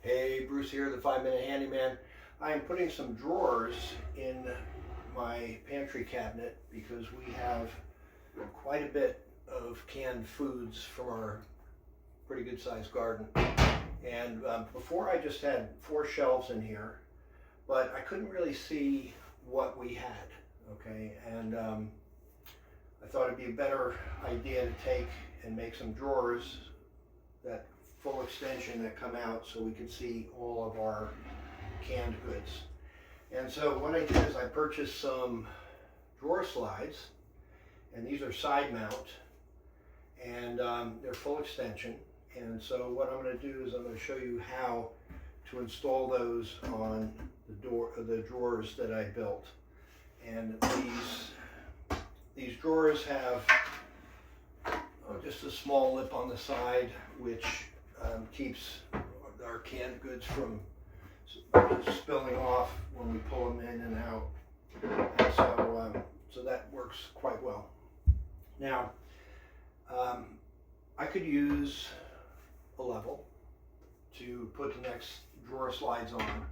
Hey, Bruce here, the 5-Minute Handyman. I am putting some drawers in my pantry cabinet because we have quite a bit of canned foods from our pretty good sized garden. And before I just had 4 shelves in here, but I couldn't really see what we had, okay? And I thought it'd be a better idea to take and make some drawers that full extension that come out so we can see all of our canned goods. And so what I did is I purchased some drawer slides, and these are side mount, and they're full extension. And so what I'm going to do is I'm going to show you how to install those on the drawers that I built. And these drawers have just a small lip on the side, which keeps our canned goods from spilling off when we pull them in and out. And so that works quite well. Now, I could use a level to put the next drawer slides on,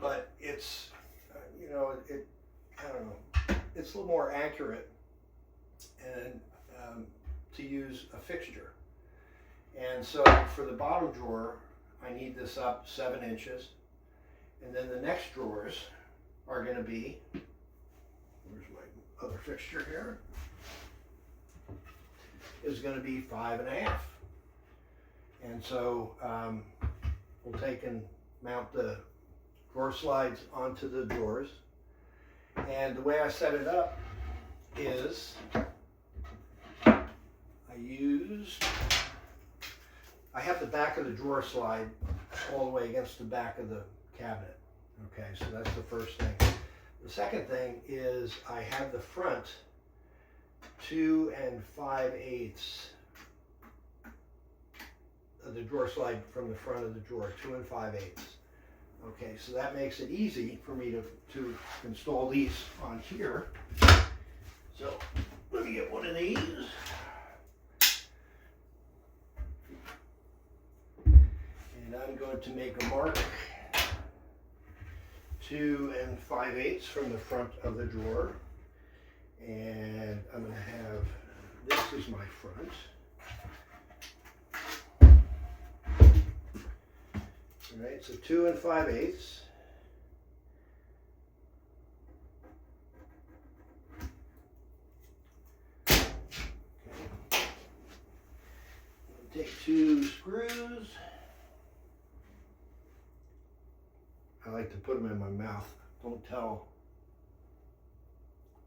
but it's, I don't know, it's a little more accurate and to use a fixture. And so for the bottom drawer, I need this up 7 inches. And then the next drawers are going to be, where's my other fixture here, is going to be 5.5. And so we'll take and mount the drawer slides onto the drawers. And the way I set it up is I have the back of the drawer slide all the way against the back of the cabinet. Okay, so that's the first thing. The second thing is I have the front 2 5/8 of the drawer slide from the front of the drawer, 2 5/8. Okay, so that makes it easy for me to install these on here. So let me get one of these. And I'm going to make a mark 2 5/8 from the front of the drawer. And I'm going to have, this is my front. All right, so 2 5/8. Okay. Take 2 screws. I like to put them in my mouth. Don't tell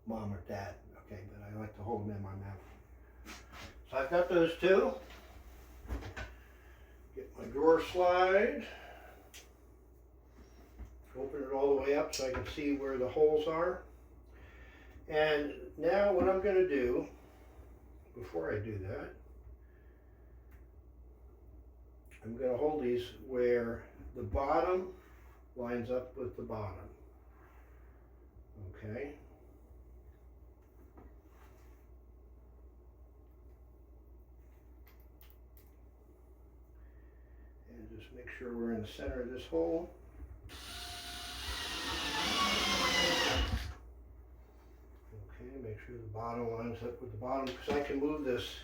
Mom or Dad, okay, but I like to hold them in my mouth. So I've got those 2. Get my drawer slide. Open it all the way up so I can see where the holes are. And now what I'm going to do, before I do that, I'm going to hold these where the bottom lines up with the bottom. Okay. And just make sure we're in the center of this hole. Okay, make sure the bottom lines up with the bottom, because I can move this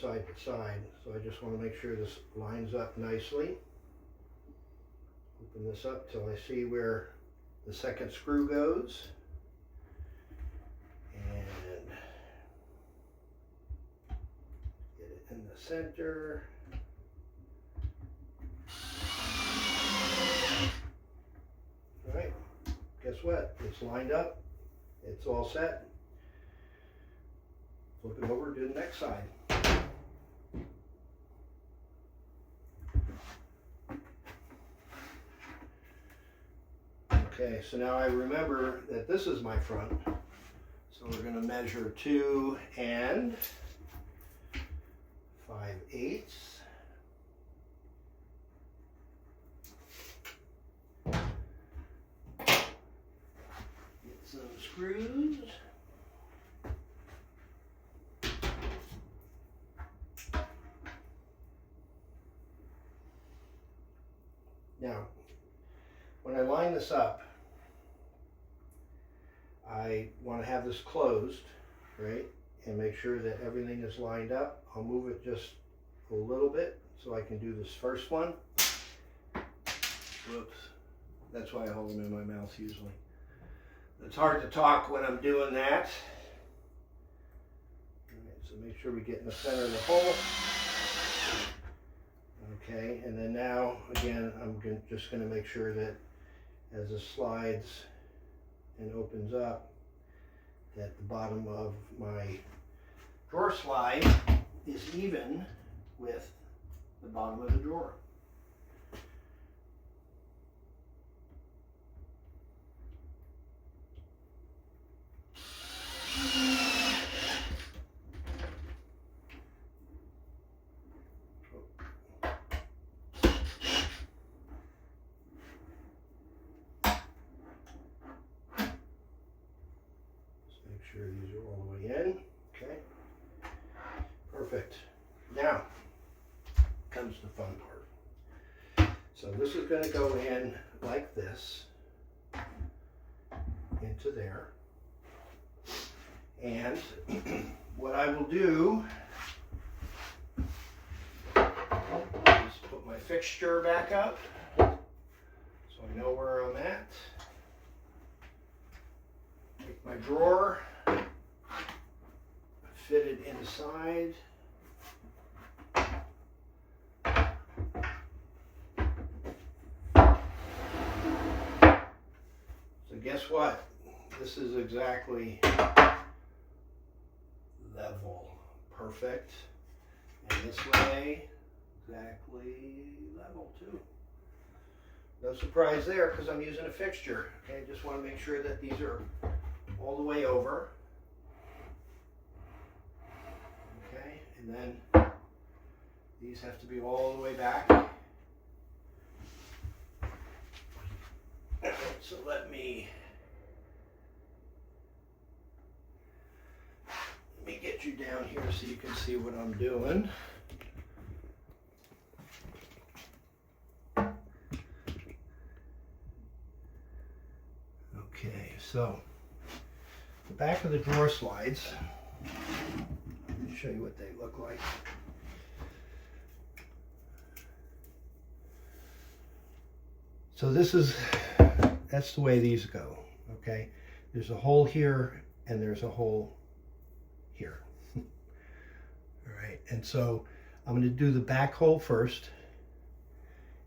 side to side. So I just want to make sure this lines up nicely. Open this up till I see where the second screw goes. And get it in the center. All right, guess what? It's lined up. It's all set. Flip it over to the next side. Okay, so now I remember that this is my front. So we're going to measure 2 5/8. Get some screws. Now, when I line this up, I want to have this closed, right? And make sure that everything is lined up. I'll move it just a little bit so I can do this first one. Whoops. That's why I hold them in my mouth usually. It's hard to talk when I'm doing that. Alright, so make sure we get in the center of the hole. Okay, and then now, again, I'm just going to make sure that as it slides and opens up, that the bottom of my drawer slide is even with the bottom of the drawer. Make sure these are all the way in. Okay, perfect. Now comes the fun part. So this is going to go in like this into there, and what I will do is put my fixture back up so I know where I'm at. Take my drawer, fit it inside. So guess what? This is exactly level. Perfect. And this way, exactly level too. No surprise there because I'm using a fixture. Okay, just want to make sure that these are all the way over. Okay, and then these have to be all the way back. So let me get you down here so you can see what I'm doing. Okay, so the back of the drawer slides, let me show you what they look like. So that's the way these go, okay? There's a hole here and there's a hole here. All right, and so I'm going to do the back hole first,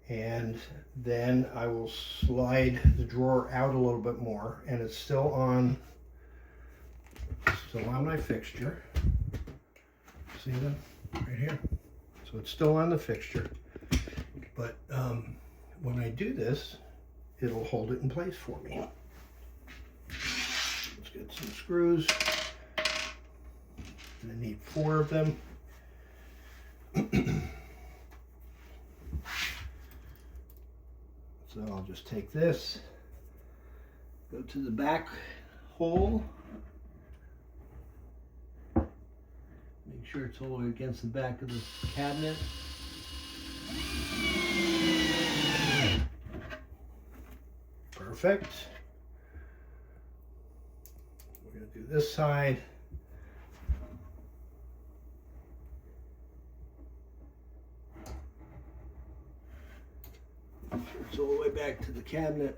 and then I will slide the drawer out a little bit more, and it's still on my fixture. See them right here? So it's still on the fixture, but when I do this, it'll hold it in place for me. Let's get some screws. I need 4 of them. So I'll just take this, go to the back hole, make sure it's all the way against the back of the cabinet. Perfect. We're going to do this side. It's all the way back to the cabinet.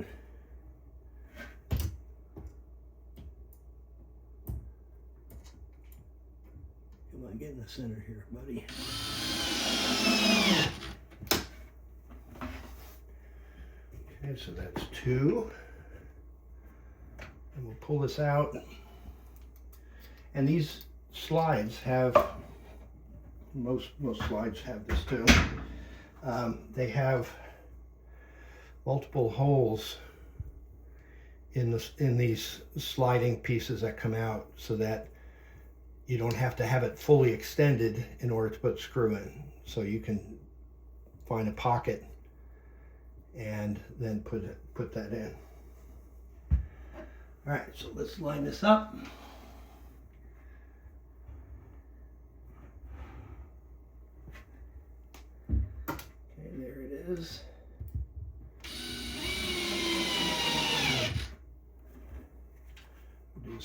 Come on, get in the center here, buddy. Okay, so that's 2. And we'll pull this out. And these slides have, most slides have this too. They have multiple holes in these sliding pieces that come out, so that you don't have to have it fully extended in order to put screw in. So you can find a pocket and then put that in. All right, so let's line this up. Okay, there it is.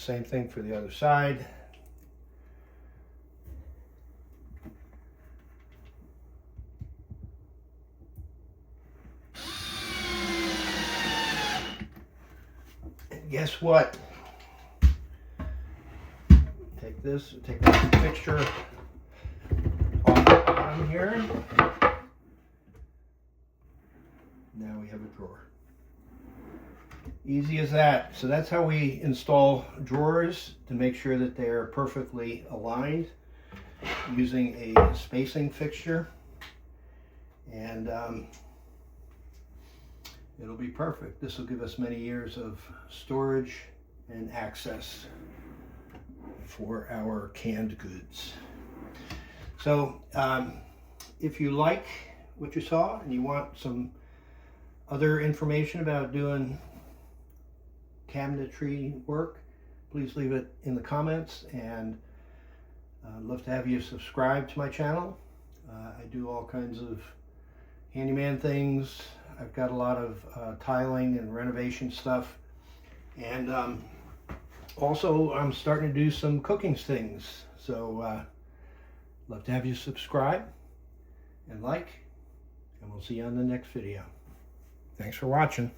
Same thing for the other side. And guess what? Take this fixture off the bottom here. Now we have a drawer. Easy as that. So that's how we install drawers to make sure that they're perfectly aligned using a spacing fixture. And it'll be perfect. This will give us many years of storage and access for our canned goods. So if you like what you saw and you want some other information about doing cabinetry work, please leave it in the comments, and I'd love to have you subscribe to my channel. I do all kinds of handyman things. I've got a lot of tiling and renovation stuff, and also I'm starting to do some cooking things. So love to have you subscribe and like, and we'll see you on the next video. Thanks for watching.